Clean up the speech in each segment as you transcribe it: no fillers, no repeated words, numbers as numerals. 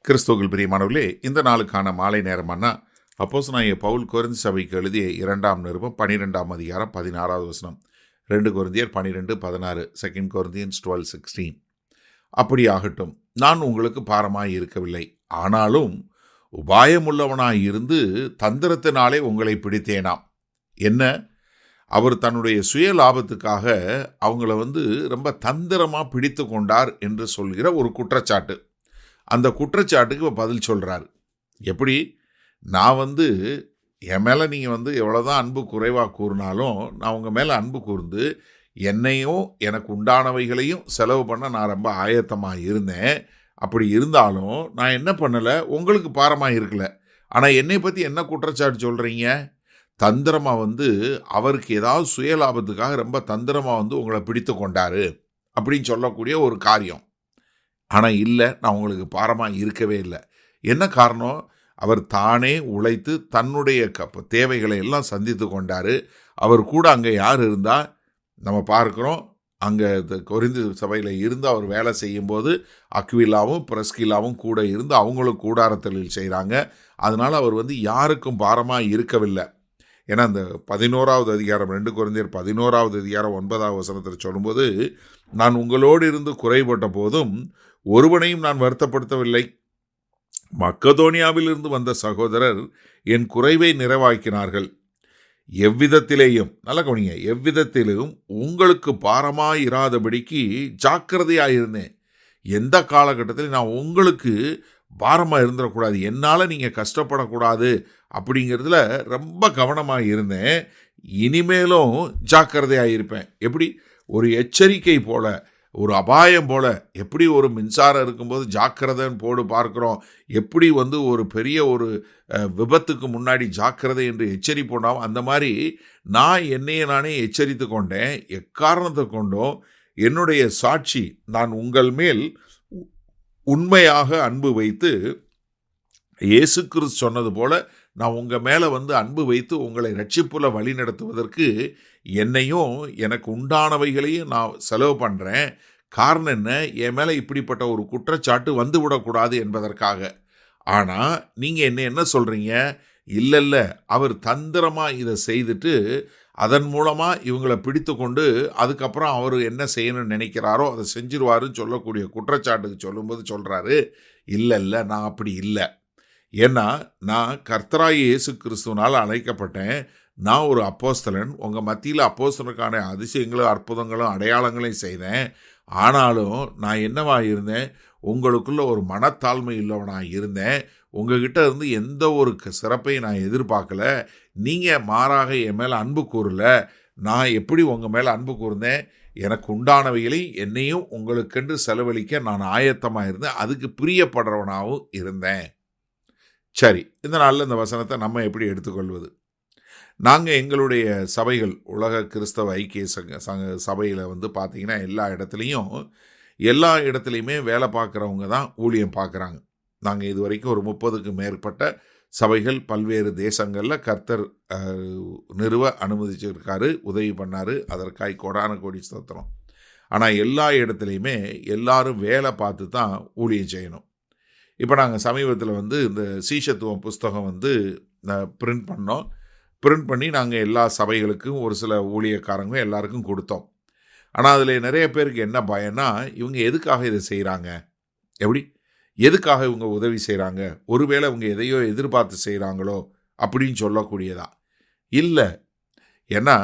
கிறிஸ்துவுக்குள் பிரியமானவர்களே, இந்த நாளுக்கான மாலை நேரமானா அப்போஸ்தலனாகிய பவுல் கொரிந்து சபைக்கு எழுதிய 2ஆம் நிருபம் 12ஆம் அதிகாரம் 16வது வசனம். 2 கொரிந்தியர் 12:16, 2 Corinthians 12:16. அப்படியாகட்டும், நான் உங்களுக்கு பாரமாய் இருக்கவில்லை, ஆனாலும் உபாயமுள்ளவனாய் இருந்து தந்திரத்தினாலே உங்களை பிடித்தேனாம். என்ன? அவர் தன்னுடைய சுய லாபத்துக்காக அவங்கள ரொம்ப தந்திரமாக பிடித்து கொண்டார் என்று சொல்கிற ஒரு குற்றச்சாட்டு. அந்த குற்றச்சாட்டுக்கு இப்போ பதில் சொல்கிறாரு. எப்படி? நான் என் மேலே நீங்கள் எவ்வளோதான் அன்பு குறைவாக கூறினாலும் நான் உங்கள் மேலே அன்பு கூர்ந்து என்னையும் எனக்கு உண்டானவைகளையும் செலவு பண்ண நான் ரொம்ப ஆயத்தமாக இருந்தேன். அப்படி இருந்தாலும் நான் என்ன பண்ணலை, உங்களுக்கு பாரமாக இருக்கல. ஆனால் என்னை பற்றி என்ன குற்றச்சாட்டு சொல்கிறீங்க? தந்திரமாக அவருக்கு ஏதாவது சுயலாபத்துக்காக ரொம்ப தந்திரமாக உங்களை பிடித்து கொண்டாரு அப்படின்னு சொல்லக்கூடிய ஒரு காரியம். ஆனால் இல்லை, நான் உங்களுக்கு பாரமாக இருக்கவே இல்லை. என்ன காரணம்? அவர் தானே உழைத்து தன்னுடைய தேவைகளை எல்லாம் சந்தித்து கொண்டார். அவர் கூட அங்கே யார் இருந்தால் நம்ம பார்க்குறோம், அங்கே கொரிந்து சபையில் இருந்து அவர் வேலை செய்யும்போது அக்விலாவும் பிரிஸ்கில்லாவும் கூட இருந்து அவங்களும் கூடார தொழில் செய்கிறாங்க. அதனால் அவர் யாருக்கும் பாரமாக இருக்கவில்லை. ஏன்னா அந்த 11வது அதிகாரம் 2 கொரிந்தியர் 11வது அதிகாரம் 9வது வசனத்தில் சொல்லும்போது, நான் உங்களோடு இருந்து குறைபட்ட போதும் ஒருவனையும் நான் வருத்தப்படுத்தவில்லை. மக்கதோனியாவில் இருந்து வந்த சகோதரர் என் குறைவை நிறைவாக்கினார்கள். எவ்விதத்திலேயும், நல்ல கவனிங்க, எவ்விதத்திலும் உங்களுக்கு பாரமாயிராதபடிக்கு ஜாக்கிரதையாயிருந்தேன். எந்த காலகட்டத்தில் நான் உங்களுக்கு பாரமாக இருந்துடக்கூடாது, என்னால் நீங்கள் கஷ்டப்படக்கூடாது அப்படிங்கிறதுல ரொம்ப கவனமாக இருந்தேன். இனிமேலும் ஜாக்கிரதையாக இருப்பேன். எப்படி? ஒரு எச்சரிக்கை போல, ஒரு அபாயம் போல. எப்படி ஒரு மின்சாரம் இருக்கும்போது ஜாக்கிரதைன்னு போடு பார்க்குறோம், எப்படி ஒரு பெரிய ஒரு விபத்துக்கு முன்னாடி ஜாக்கிரதை என்று எச்சரிப்போனாம், அந்த மாதிரி நான் என்னையே நானே எச்சரித்து கொண்டேன். எக்காரணத்தை கொண்டும் என்னுடைய சாட்சி, நான் உங்கள் மேல் உண்மையாக அன்பு வைத்து, இயேசு கிறிஸ்து சொன்னது போல நான் உங்கள் மேலே அன்பு வைத்து உங்களை ரட்சிப்புல வழி நடத்துவதற்கு என்னையும் எனக்கு உண்டானவைகளையும் நான் செலவு பண்ணுறேன். காரணம் என்ன? என் மேலே இப்படிப்பட்ட ஒரு குற்றச்சாட்டு வந்துவிடக்கூடாது என்பதற்காக. ஆனால் நீங்கள் என்ன சொல்கிறீங்க? இல்லை, அவர் தந்திரமாக இதை செய்துட்டு அதன் மூலமாக இவங்களை பிடித்து கொண்டு அதுக்கப்புறம் அவர் என்ன செய்யணும்னு நினைக்கிறாரோ அதை செஞ்சிருவாருன்னு சொல்லக்கூடிய குற்றச்சாட்டுக்கு சொல்லும்போது சொல்கிறாரு, இல்லை, நான் அப்படி இல்லை. ஏன்னா நான் கர்த்தராகிய இயேசு கிறிஸ்துவனால் அழைக்கப்பட்டேன். நான் ஒரு அப்போஸ்தலன். உங்கள் மத்தியில் அப்போஸ்தலனுக்கான அதிசயங்களும் அற்புதங்களும் அடையாளங்களையும் செய்தேன். ஆனாலும் நான் என்னவாக இருந்தேன்? உங்களுக்குள்ள ஒரு மனத்தாழ்மை உள்ளவனாக இருந்தேன். உங்ககிட்ட இருந்து எந்த ஒரு சிறப்பையும் நான் எதிர்பார்க்கல. நீங்கள் மாறாக என் மேலே அன்பு கூறல. நான் எப்படி உங்கள் மேலே அன்பு கூர்ந்தேன்? எனக்கு உண்டானவைகளை என்னையும் உங்களுக்கென்று செலவழிக்க நான் ஆயத்தமாக இருந்தேன். அதுக்கு பிரியப்படுறவனாகவும் இருந்தேன். சரி, இந்த நாளில் இந்த வசனத்தை நம்ம எப்படி எடுத்துக்கொள்வது? நாங்கள் எங்களுடைய சபைகள், உலக கிறிஸ்தவ ஐக்கிய சபையில் பார்த்திங்கன்னா எல்லா இடத்துலையுமே வேலை பார்க்குறவங்க தான் ஊழியம் பார்க்குறாங்க. நாங்கள் இது வரைக்கும் ஒரு 30க்கும் மேற்பட்ட சபைகள் பல்வேறு தேசங்களில் கர்த்தர் நிறுவ அனுமதிச்சிருக்காரு, உதவி பண்ணார். அதற்காக கோடான கோடி ஸ்தோத்திரம். ஆனால் எல்லா இடத்துலையுமே எல்லாரும் வேலை பார்த்து தான் ஊழியம் செய்யணும். இப்போ நாங்கள் சமீபத்தில் இந்த சீஷத்துவம் புஸ்தகம் பிரிண்ட் பண்ணோம். பிரிண்ட் பண்ணி நாங்கள் எல்லா சபைகளுக்கும் ஒரு சில ஊழியக்காரங்க எல்லாருக்கும் கொடுத்தோம். ஆனால் அதில் நிறைய பேருக்கு என்ன பயம்னா, இவங்க எதுக்காக இதை செய்கிறாங்க? எப்படி? எதுக்காக இவங்க உதவி செய்கிறாங்க? ஒருவேளை இவங்க எதையோ எதிர்பார்த்து செய்கிறாங்களோ அப்படின்னு சொல்லக்கூடியதா? இல்லை. ஏன்னா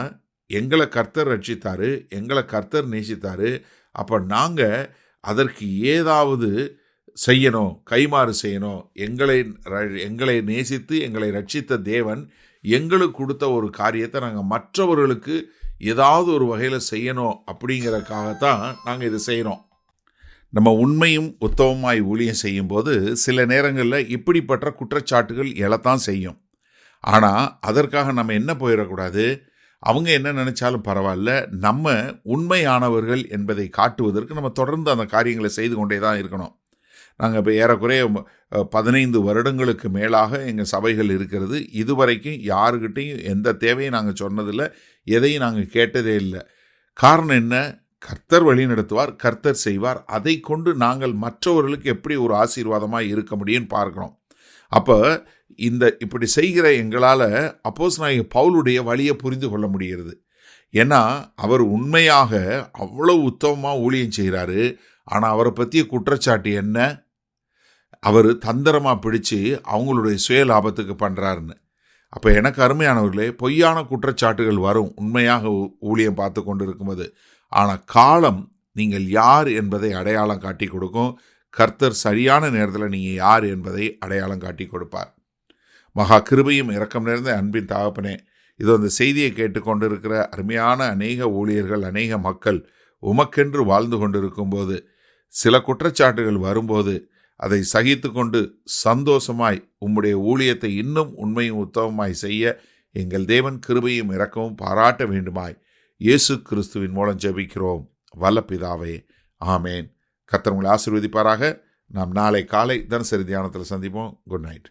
எங்களை கர்த்தர் ரட்சித்தார், எங்களை கர்த்தர் நேசித்தார். அப்போ நாங்கள் அதற்கு ஏதாவது செய்யணும், கைமாறு செய்யணும். எங்களை நேசித்து எங்களை ரட்சித்த தேவன் எங்களுக்கு கொடுத்த ஒரு காரியத்தை நாங்கள் மற்றவர்களுக்கு ஏதாவது ஒரு வகையில் செய்யணும் அப்படிங்கிறதுக்காகத்தான் நாங்கள் இதை செய்கிறோம். நம்ம உண்மையும் உத்தமமாய் ஊழியம் செய்யும்போது சில நேரங்களில் இப்படிப்பட்ட குற்றச்சாட்டுகள் எழத்தான் செய்யும். ஆனால் அதற்காக நம்ம என்ன போயிடக்கூடாது? அவங்க என்ன நினைச்சாலும் பரவாயில்ல, நம்ம உண்மையானவர்கள் என்பதை காட்டுவதற்கு நம்ம தொடர்ந்து அந்த காரியங்களை செய்து கொண்டே தான் இருக்கணும். நாங்கள் இப்போ ஏறக்குறைய 15 வருடங்களுக்கு மேலாக எங்கள் சபைகள் இருக்கிறது. இதுவரைக்கும் யாருக்கிட்டையும் எந்த தேவையும் நாங்கள் சொன்னதில்லை, எதையும் நாங்கள் கேட்டதே இல்லை. காரணம் என்ன? கர்த்தர் வழி நடத்துவார், கர்த்தர் செய்வார். அதை கொண்டு நாங்கள் மற்றவர்களுக்கு எப்படி ஒரு ஆசீர்வாதமாக இருக்க முடியும்னு பார்க்கிறோம். அப்போ இப்படி செய்கிற எங்களால் அப்போஸ்தலனாகிய பவுலுடைய வழியை புரிந்து கொள்ள முடிகிறது. ஏன்னா அவர் உண்மையாக அவ்வளவு உத்தமமாக ஊழியம் செய்கிறாரு. ஆனால் அவரை பற்றிய குற்றச்சாட்டு என்ன? அவர் தந்திரமாக பிடிச்சு அவங்களுடைய சுய லாபத்துக்கு பண்ணுறாருன்னு. அப்போ எனக்கு அருமையானவர்களே, பொய்யான குற்றச்சாட்டுகள் வரும் உண்மையாக ஊழியம் பார்த்து கொண்டு இருக்கும்போது. ஆனால் காலம் நீங்கள் யார் என்பதை அடையாளம் காட்டி கொடுக்கும். கர்த்தர் சரியான நேரத்தில் நீங்கள் யார் என்பதை அடையாளம் காட்டி கொடுப்பார். மகா கிருபையும் இரக்கம் நிறைந்த அன்பின் தகப்பனே, இது அந்த செய்தியை கேட்டுக்கொண்டு இருக்கிற அருமையான அநேக ஊழியர்கள், அநேக மக்கள் உமக்கென்று வாழ்ந்து கொண்டிருக்கும்போது சில குற்றச்சாட்டுகள் வரும்போது அதை சகித்து கொண்டு சந்தோஷமாய் உம்முடைய ஊழியத்தை இன்னும் உண்மையும் உத்தமமாய் செய்ய எங்கள் தேவன் கிருபையும் இரக்கமும் பாராட்ட வேண்டுமாய் இயேசு கிறிஸ்துவின் மூலம் ஜெபிக்கிறோம் வல்ல பிதாவே, ஆமேன். கர்த்தர் உங்களை ஆசீர்வதிப்பாராக. நாம் நாளை காலை தினசரி தியானத்தில் சந்திப்போம். Good night.